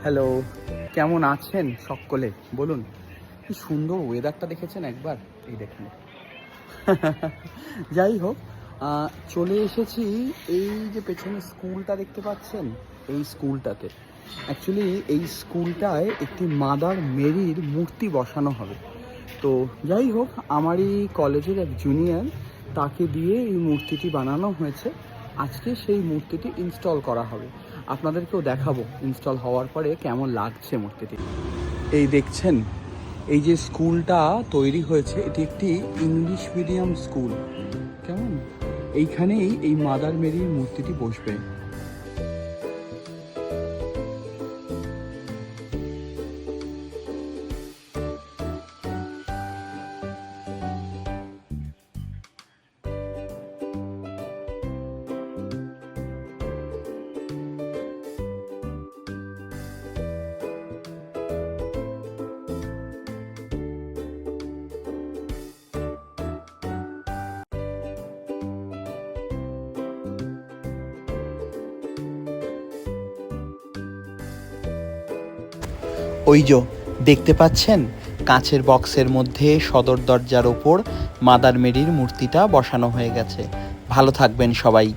Hello, কেমন আছেন সকলে বলুন? কি সুন্দর ওয়েদারটা দেখেছেন একবার? এই দেখুন। যাই হোক, চলে এসেছি এই যে পেছনে স্কুলটা দেখতে পাচ্ছেন, এই স্কুলটাতে। অ্যাকচুয়ালি এই স্কুলটায় একটি মাদার মেরির মূর্তি বসানো হবে। তো যাই হোক, আমারই কলেজের এক জুনিয়র, তাকে দিয়ে এই মূর্তিটি বানানো হয়েছে। আজকে সেই মূর্তিটি ইনস্টল করা হবে। আপনাদেরকেও দেখাবো ইনস্টল হওয়ার পরে কেমন লাগছে মূর্তিটি। এই দেখছেন, এই যে স্কুলটা তৈরি হয়েছে, এটি একটি ইংলিশ মিডিয়াম স্কুল। কেমন? এইখানেই এই মাদার মেরির মূর্তিটি বসবে। ওই যে দেখতে পাচ্ছেন, কাঁচের বক্সের মধ্যে সদর দরজার ওপর মাদার মেরির মূর্তিটা বসানো হয়ে গেছে। ভালো থাকবেন সবাই।